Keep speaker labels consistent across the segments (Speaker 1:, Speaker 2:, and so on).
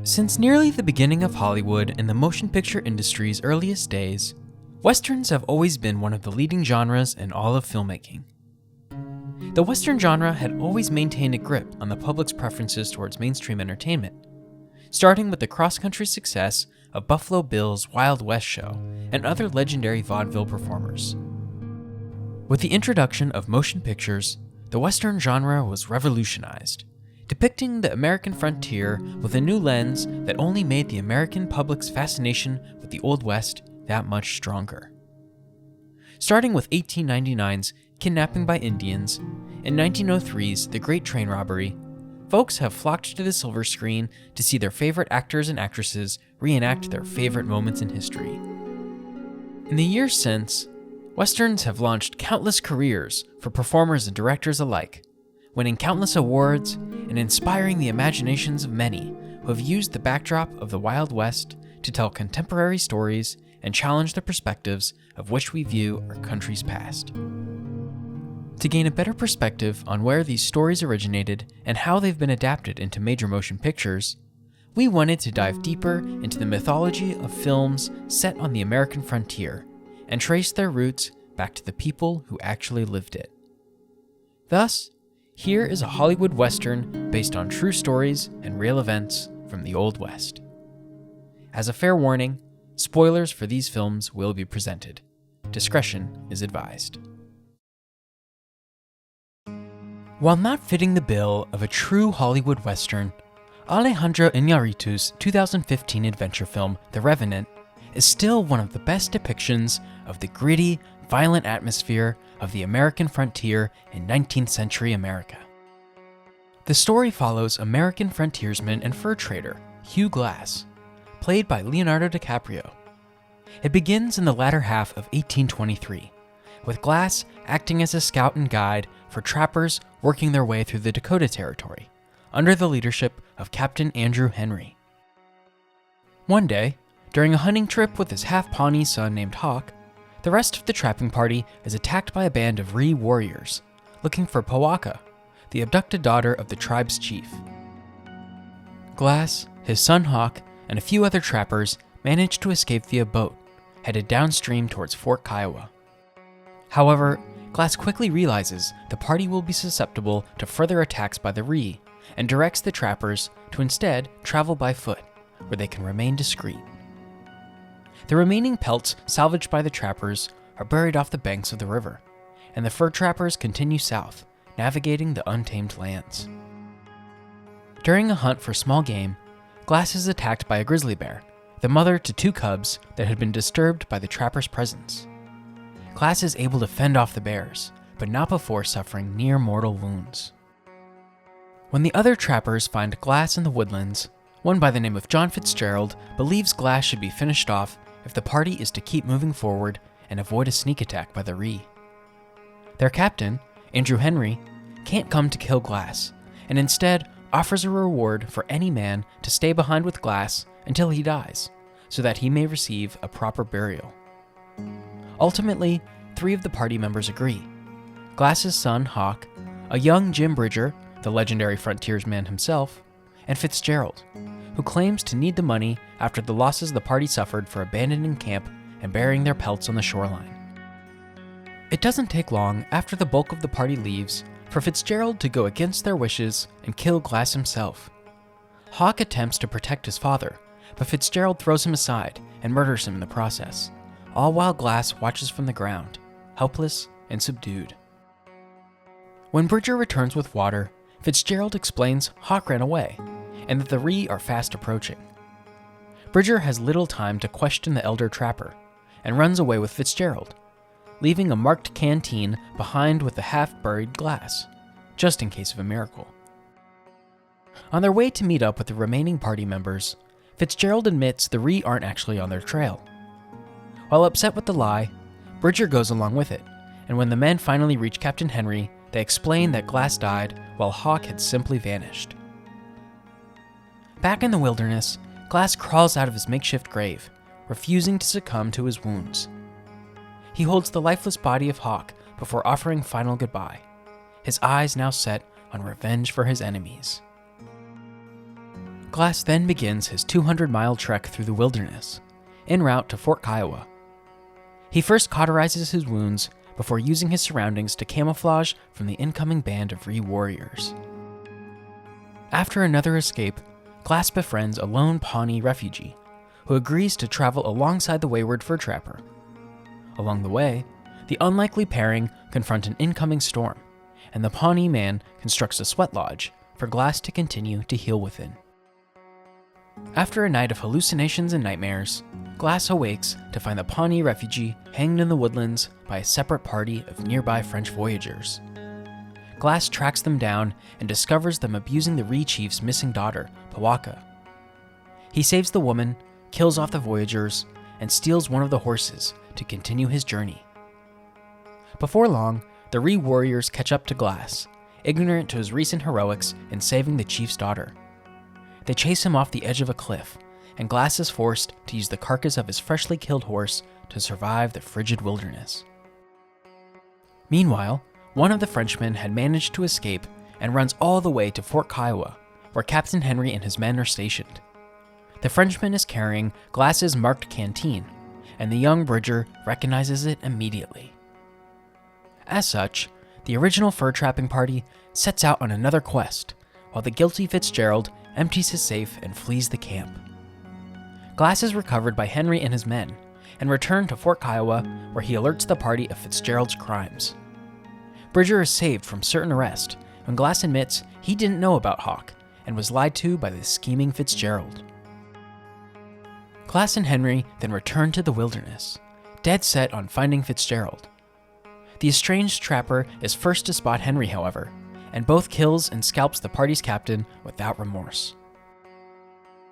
Speaker 1: Since nearly the beginning of Hollywood and the motion picture industry's earliest days, Westerns have always been one of the leading genres in all of filmmaking. The Western genre had always maintained a grip on the public's preferences towards mainstream entertainment, starting with the cross-country success of Buffalo Bill's Wild West show and other legendary vaudeville performers. With the introduction of motion pictures, the Western genre was revolutionized, depicting the American frontier with a new lens that only made the American public's fascination with the Old West that much stronger. Starting with 1899's Kidnapping by Indians and 1903's The Great Train Robbery, folks have flocked to the silver screen to see their favorite actors and actresses reenact their favorite moments in history. In the years since, Westerns have launched countless careers for performers and directors alike, winning countless awards and inspiring the imaginations of many who have used the backdrop of the Wild West to tell contemporary stories and challenge the perspectives of which we view our country's past. To gain a better perspective on where these stories originated and how they've been adapted into major motion pictures, we wanted to dive deeper into the mythology of films set on the American frontier and trace their roots back to the people who actually lived it. Thus, here is a Hollywood Western based on true stories and real events from the Old West. As a fair warning, spoilers for these films will be presented. Discretion is advised. While not fitting the bill of a true Hollywood Western, Alejandro Iñárritu's 2015 adventure film, The Revenant, is still one of the best depictions of the gritty, violent atmosphere of the American frontier in 19th century America. The story follows American frontiersman and fur trader, Hugh Glass, played by Leonardo DiCaprio. It begins in the latter half of 1823, with Glass acting as a scout and guide for trappers working their way through the Dakota Territory, under the leadership of Captain Andrew Henry. One day, during a hunting trip with his half-Pawnee son named Hawk, the rest of the trapping party is attacked by a band of warriors, looking for Powaka, the abducted daughter of the tribe's chief. Glass, his son Hawk, and a few other trappers manage to escape via boat, headed downstream towards Fort Kiowa. However, Glass quickly realizes the party will be susceptible to further attacks by the Ree, and directs the trappers to instead travel by foot, where they can remain discreet. The remaining pelts salvaged by the trappers are buried off the banks of the river, and the fur trappers continue south, navigating the untamed lands. During a hunt for small game, Glass is attacked by a grizzly bear, the mother to two cubs that had been disturbed by the trappers' presence. Glass is able to fend off the bears, but not before suffering near mortal wounds. When the other trappers find Glass in the woodlands, one by the name of John Fitzgerald believes Glass should be finished off if the party is to keep moving forward and avoid a sneak attack by the Ree. Their captain, Andrew Henry, can't come to kill Glass, and instead offers a reward for any man to stay behind with Glass until he dies, so that he may receive a proper burial. Ultimately, 3 of the party members agree: Glass's son, Hawk, a young Jim Bridger, the legendary frontiersman himself, and Fitzgerald, who claims to need the money after the losses the party suffered for abandoning camp and burying their pelts on the shoreline. It doesn't take long after the bulk of the party leaves for Fitzgerald to go against their wishes and kill Glass himself. Hawk attempts to protect his father, but Fitzgerald throws him aside and murders him in the process, all while Glass watches from the ground, helpless and subdued. When Bridger returns with water, Fitzgerald explains Hawk ran away, and that the Ree are fast approaching. Bridger has little time to question the elder trapper, and runs away with Fitzgerald, leaving a marked canteen behind with the half-buried Glass, just in case of a miracle. On their way to meet up with the remaining party members, Fitzgerald admits the Ree aren't actually on their trail. While upset with the lie, Bridger goes along with it, and when the men finally reach Captain Henry, they explain that Glass died while Hawk had simply vanished. Back in the wilderness, Glass crawls out of his makeshift grave, refusing to succumb to his wounds. He holds the lifeless body of Hawk before offering final goodbye, his eyes now set on revenge for his enemies. Glass then begins his 200-mile trek through the wilderness, en route to Fort Kiowa. He first cauterizes his wounds before using his surroundings to camouflage from the incoming band of re-warriors. After another escape, Glass befriends a lone Pawnee refugee who agrees to travel alongside the wayward fur trapper. Along the way, the unlikely pairing confront an incoming storm, and the Pawnee man constructs a sweat lodge for Glass to continue to heal within. After a night of hallucinations and nightmares, Glass awakes to find the Pawnee refugee hanged in the woodlands by a separate party of nearby French voyageurs. Glass tracks them down and discovers them abusing the Ree chief's missing daughter, Pawaka. He saves the woman, kills off the voyageurs, and steals one of the horses to continue his journey. Before long, the Ree warriors catch up to Glass, ignorant to his recent heroics in saving the chief's daughter. They chase him off the edge of a cliff, and Glass is forced to use the carcass of his freshly killed horse to survive the frigid wilderness. Meanwhile, one of the Frenchmen had managed to escape and runs all the way to Fort Kiowa, where Captain Henry and his men are stationed. The Frenchman is carrying Glass's marked canteen, and the young Bridger recognizes it immediately. As such, the original fur trapping party sets out on another quest, while the guilty Fitzgerald empties his safe and flees the camp. Glass is recovered by Henry and his men, and returned to Fort Kiowa, where he alerts the party of Fitzgerald's crimes. Bridger is saved from certain arrest when Glass admits he didn't know about Hawk and was lied to by the scheming Fitzgerald. Glass and Henry then return to the wilderness, dead set on finding Fitzgerald. The estranged trapper is first to spot Henry, however, and both kills and scalps the party's captain without remorse.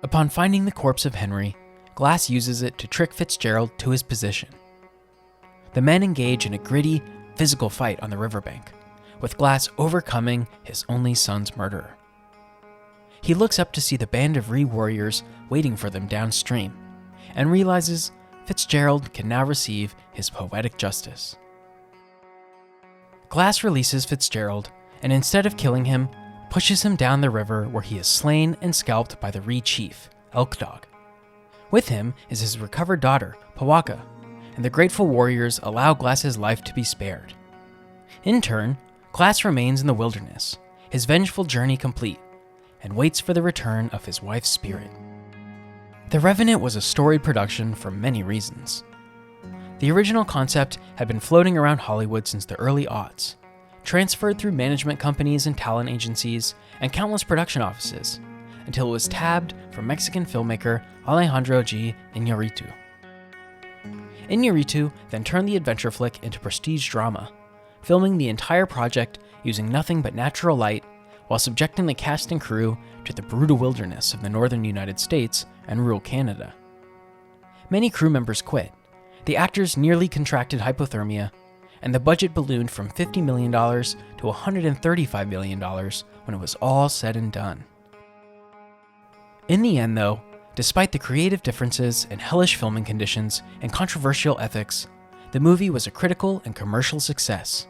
Speaker 1: Upon finding the corpse of Henry, Glass uses it to trick Fitzgerald to his position. The men engage in a gritty, physical fight on the riverbank, with Glass overcoming his only son's murderer. He looks up to see the band of Ree warriors waiting for them downstream, and realizes Fitzgerald can now receive his poetic justice. Glass releases Fitzgerald, and instead of killing him, pushes him down the river where he is slain and scalped by the Ree chief, Elk Dog. With him is his recovered daughter, Pawaka, and the grateful warriors allow Glass's life to be spared. In turn, Glass remains in the wilderness, his vengeful journey complete, and waits for the return of his wife's spirit. The Revenant was a storied production for many reasons. The original concept had been floating around Hollywood since the early aughts, transferred through management companies and talent agencies and countless production offices, until it was tabbed from Mexican filmmaker Alejandro G. Iñárritu. Iñárritu then turned the adventure flick into prestige drama, filming the entire project using nothing but natural light while subjecting the cast and crew to the brutal wilderness of the northern United States and rural Canada. Many crew members quit, the actors nearly contracted hypothermia, and the budget ballooned from $50 million to $135 million when it was all said and done. In the end, though, despite the creative differences and hellish filming conditions and controversial ethics, the movie was a critical and commercial success.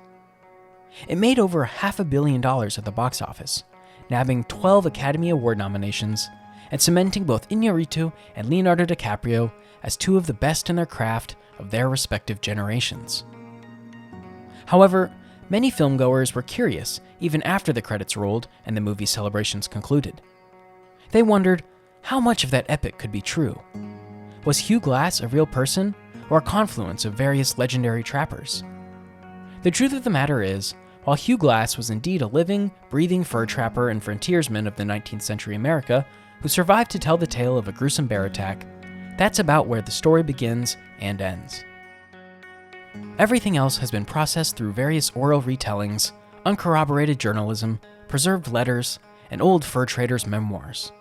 Speaker 1: It made over $500 million at the box office, nabbing 12 Academy Award nominations and cementing both Iñárritu and Leonardo DiCaprio as two of the best in their craft of their respective generations. However, many filmgoers were curious even after the credits rolled and the movie's celebrations concluded. They wondered how much of that epic could be true. Was Hugh Glass a real person or a confluence of various legendary trappers? The truth of the matter is, while Hugh Glass was indeed a living, breathing fur trapper and frontiersman of the 19th century America who survived to tell the tale of a gruesome bear attack, that's about where the story begins and ends. Everything else has been processed through various oral retellings, uncorroborated journalism, preserved letters, and old fur traders' memoirs.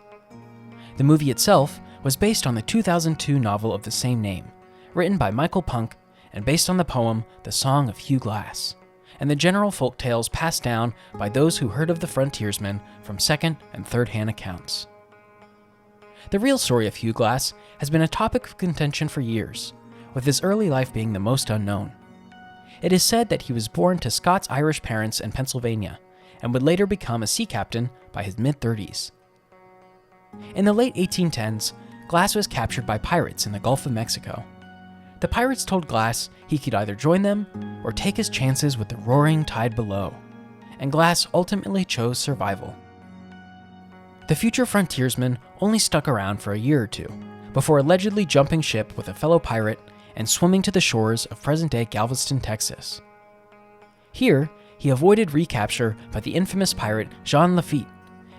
Speaker 1: The movie itself was based on the 2002 novel of the same name, written by Michael Punk and based on the poem The Song of Hugh Glass, and the general folk tales passed down by those who heard of the frontiersman from second and third-hand accounts. The real story of Hugh Glass has been a topic of contention for years, with his early life being the most unknown. It is said that he was born to Scots-Irish parents in Pennsylvania, and would later become a sea captain by his mid-30s. In the late 1810s, Glass was captured by pirates in the Gulf of Mexico. The pirates told Glass he could either join them or take his chances with the roaring tide below, and Glass ultimately chose survival. The future frontiersman only stuck around for a year or two, before allegedly jumping ship with a fellow pirate and swimming to the shores of present-day Galveston, Texas. Here, he avoided recapture by the infamous pirate Jean Lafitte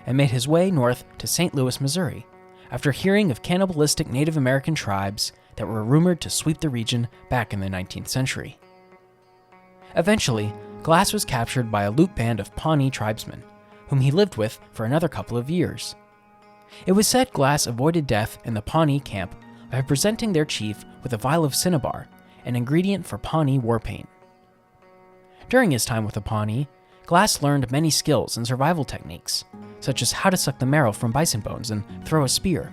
Speaker 1: and made his way north to St. Louis, Missouri, after hearing of cannibalistic Native American tribes that were rumored to sweep the region back in the 19th century. Eventually, Glass was captured by a loot band of Pawnee tribesmen, whom he lived with for another couple of years. It was said Glass avoided death in the Pawnee camp by presenting their chief with a vial of cinnabar, an ingredient for Pawnee war paint. During his time with the Pawnee, Glass learned many skills and survival techniques, such as how to suck the marrow from bison bones and throw a spear.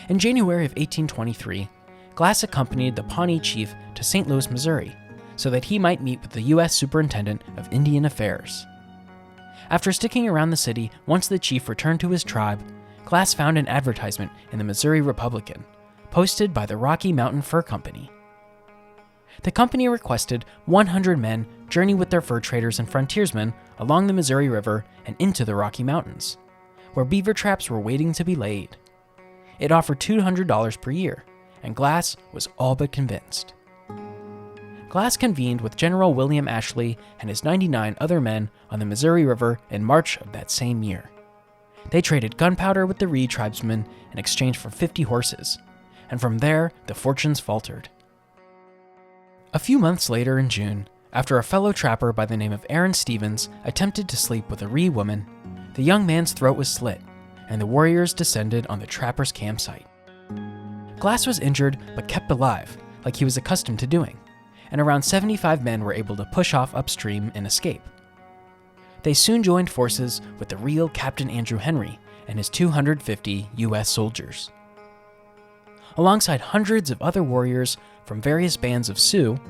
Speaker 1: In January of 1823, Glass accompanied the Pawnee chief to St. Louis, Missouri, so that he might meet with the U.S. Superintendent of Indian Affairs. After sticking around the city once the chief returned to his tribe, Glass found an advertisement in the Missouri Republican, posted by the Rocky Mountain Fur Company. The company requested 100 men journey with their fur traders and frontiersmen along the Missouri River and into the Rocky Mountains, where beaver traps were waiting to be laid. It offered $200 per year, and Glass was all but convinced. Glass convened with General William Ashley and his 99 other men on the Missouri River in March of that same year. They traded gunpowder with the Reed tribesmen in exchange for 50 horses, and from there the fortunes faltered. A few months later in June, after a fellow trapper by the name of Aaron Stevens attempted to sleep with a Ree woman, the young man's throat was slit, and the warriors descended on the trapper's campsite. Glass was injured but kept alive, like he was accustomed to doing, and around 75 men were able to push off upstream and escape. They soon joined forces with the real Captain Andrew Henry and his 250 U.S. soldiers. Alongside hundreds of other warriors from various bands of Sioux,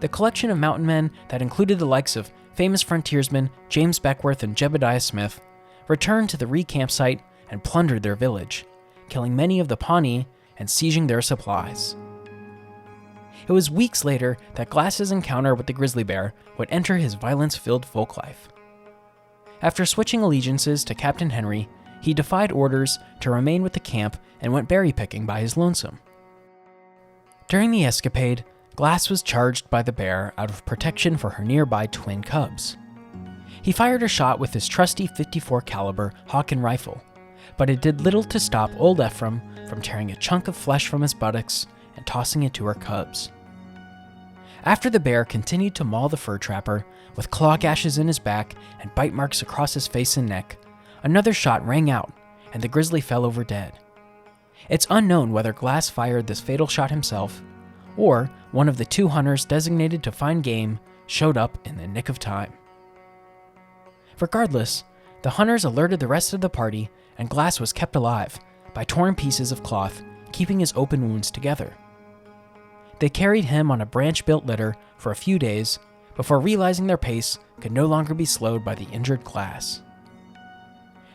Speaker 1: the collection of mountain men that included the likes of famous frontiersmen James Beckworth and Jebediah Smith returned to the Ree campsite and plundered their village, killing many of the Pawnee and sieging their supplies. It was weeks later that Glass's encounter with the grizzly bear would enter his violence-filled folk life. After switching allegiances to Captain Henry, he defied orders to remain with the camp and went berry picking by his lonesome. During the escapade, Glass was charged by the bear out of protection for her nearby twin cubs. He fired a shot with his trusty .54 caliber Hawken rifle, but it did little to stop old Ephraim from tearing a chunk of flesh from his buttocks and tossing it to her cubs. After the bear continued to maul the fur trapper, with claw gashes in his back and bite marks across his face and neck, another shot rang out, and the grizzly fell over dead. It's unknown whether Glass fired this fatal shot himself, or one of the 2 hunters designated to find game showed up in the nick of time. Regardless, the hunters alerted the rest of the party, and Glass was kept alive by torn pieces of cloth, keeping his open wounds together. They carried him on a branch-built litter for a few days before realizing their pace could no longer be slowed by the injured Glass.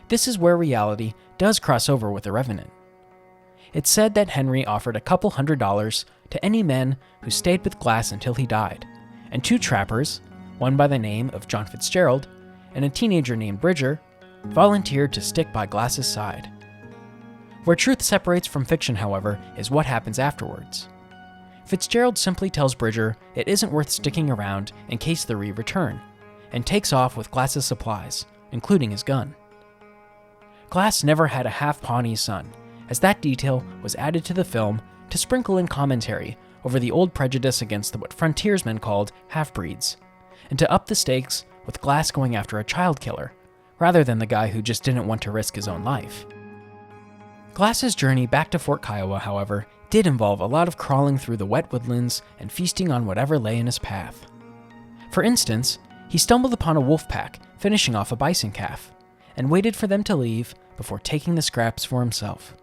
Speaker 1: This is where reality does cross over with the Revenant. It's said that Henry offered a couple $100 to any men who stayed with Glass until he died, and 2 trappers, one by the name of John Fitzgerald and a teenager named Bridger, volunteered to stick by Glass's side. Where truth separates from fiction, however, is what happens afterwards. Fitzgerald simply tells Bridger it isn't worth sticking around in case the Ree return, and takes off with Glass's supplies, including his gun. Glass never had a half-Pawnee son, as that detail was added to the film to sprinkle in commentary over the old prejudice against what frontiersmen called half-breeds, and to up the stakes with Glass going after a child killer, rather than the guy who just didn't want to risk his own life. Glass's journey back to Fort Kiowa, however, did involve a lot of crawling through the wet woodlands and feasting on whatever lay in his path. For instance, he stumbled upon a wolf pack finishing off a bison calf, and waited for them to leave before taking the scraps for himself.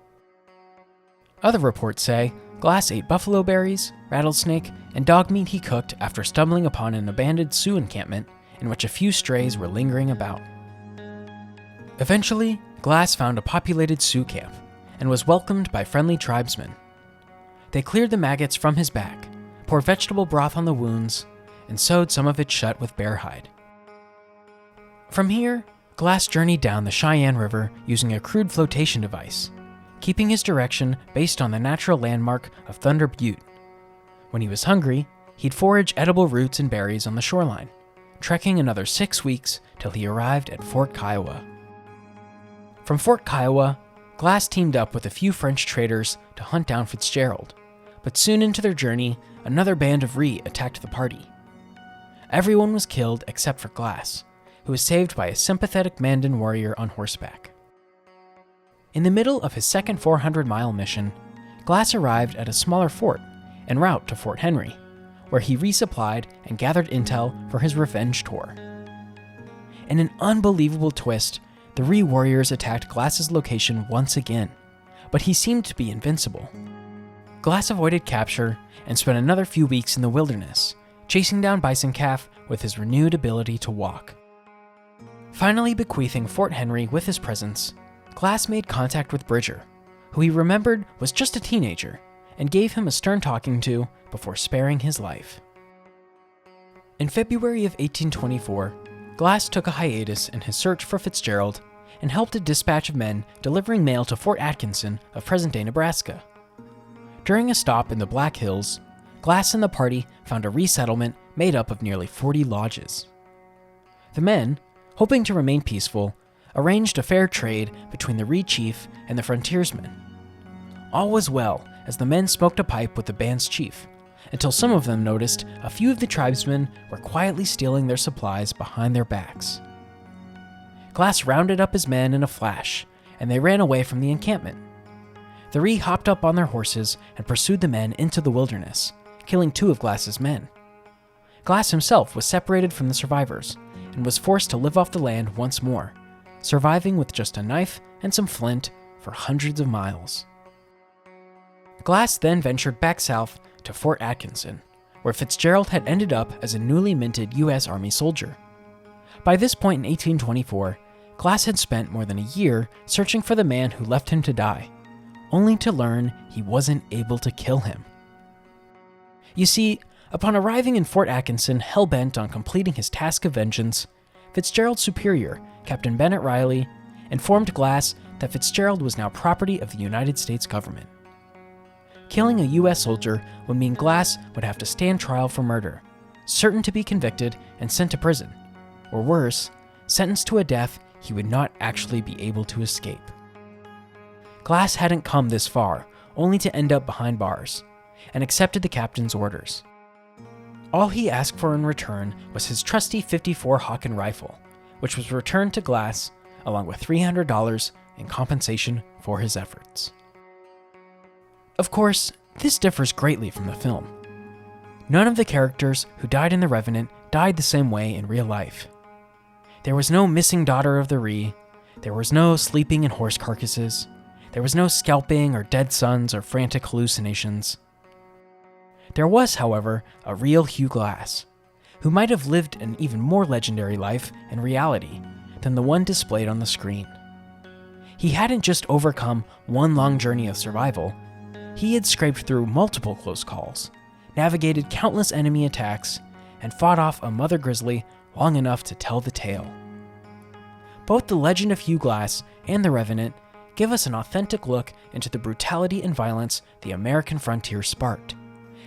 Speaker 1: Other reports say Glass ate buffalo berries, rattlesnake, and dog meat he cooked after stumbling upon an abandoned Sioux encampment in which a few strays were lingering about. Eventually, Glass found a populated Sioux camp and was welcomed by friendly tribesmen. They cleared the maggots from his back, poured vegetable broth on the wounds, and sewed some of it shut with bear hide. From here, Glass journeyed down the Cheyenne River using a crude flotation device, keeping his direction based on the natural landmark of Thunder Butte. When he was hungry, he'd forage edible roots and berries on the shoreline, trekking another 6 weeks till he arrived at Fort Kiowa. From Fort Kiowa, Glass teamed up with a few French traders to hunt down Fitzgerald, but soon into their journey, another band of Ree attacked the party. Everyone was killed except for Glass, who was saved by a sympathetic Mandan warrior on horseback. In the middle of his second 400-mile mission, Glass arrived at a smaller fort en route to Fort Henry, where he resupplied and gathered intel for his revenge tour. In an unbelievable twist, the Ree warriors attacked Glass's location once again, but he seemed to be invincible. Glass avoided capture and spent another few weeks in the wilderness, chasing down bison calf with his renewed ability to walk. Finally bequeathing Fort Henry with his presence, Glass made contact with Bridger, who he remembered was just a teenager, and gave him a stern talking to before sparing his life. In February of 1824, Glass took a hiatus in his search for Fitzgerald and helped a dispatch of men delivering mail to Fort Atkinson of present-day Nebraska. During a stop in the Black Hills, Glass and the party found a resettlement made up of nearly 40 lodges. The men, hoping to remain peaceful, arranged a fair trade between the Ree chief and the frontiersmen. All was well as the men smoked a pipe with the band's chief, until some of them noticed a few of the tribesmen were quietly stealing their supplies behind their backs. Glass rounded up his men in a flash, and they ran away from the encampment. The Ree hopped up on their horses and pursued the men into the wilderness, killing 2 of Glass's men. Glass himself was separated from the survivors and was forced to live off the land once more, surviving with just a knife and some flint for hundreds of miles. Glass then ventured back south to Fort Atkinson, where Fitzgerald had ended up as a newly minted U.S. Army soldier. By this point in 1824, Glass had spent more than a year searching for the man who left him to die, only to learn he wasn't able to kill him. You see, upon arriving in Fort Atkinson hell-bent on completing his task of vengeance, Fitzgerald's superior, Captain Bennett Riley, informed Glass that Fitzgerald was now property of the United States government. Killing a U.S. soldier would mean Glass would have to stand trial for murder, certain to be convicted and sent to prison, or worse, sentenced to a death he would not actually be able to escape. Glass hadn't come this far, only to end up behind bars, and accepted the captain's orders. All he asked for in return was his trusty .54 Hawken rifle, which was returned to Glass, along with $300 in compensation for his efforts. Of course, this differs greatly from the film. None of the characters who died in The Revenant died the same way in real life. There was no missing daughter of the Ree, there was no sleeping in horse carcasses, there was no scalping or dead sons or frantic hallucinations. There was, however, a real Hugh Glass, who might have lived an even more legendary life in reality than the one displayed on the screen. He hadn't just overcome one long journey of survival, he had scraped through multiple close calls, navigated countless enemy attacks, and fought off a mother grizzly long enough to tell the tale. Both The Legend of Hugh Glass and The Revenant give us an authentic look into the brutality and violence the American frontier sparked,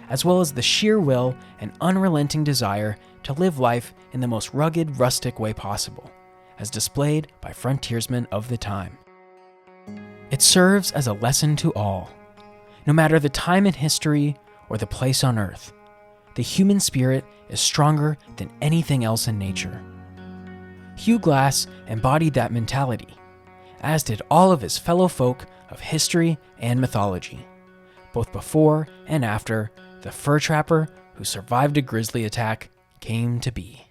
Speaker 1: as well as the sheer will and unrelenting desire to live life in the most rugged, rustic way possible, as displayed by frontiersmen of the time. It serves as a lesson to all. No matter the time in history or the place on earth, the human spirit is stronger than anything else in nature. Hugh Glass embodied that mentality, as did all of his fellow folk of history and mythology, both before and after the fur trapper who survived a grizzly attack came to be.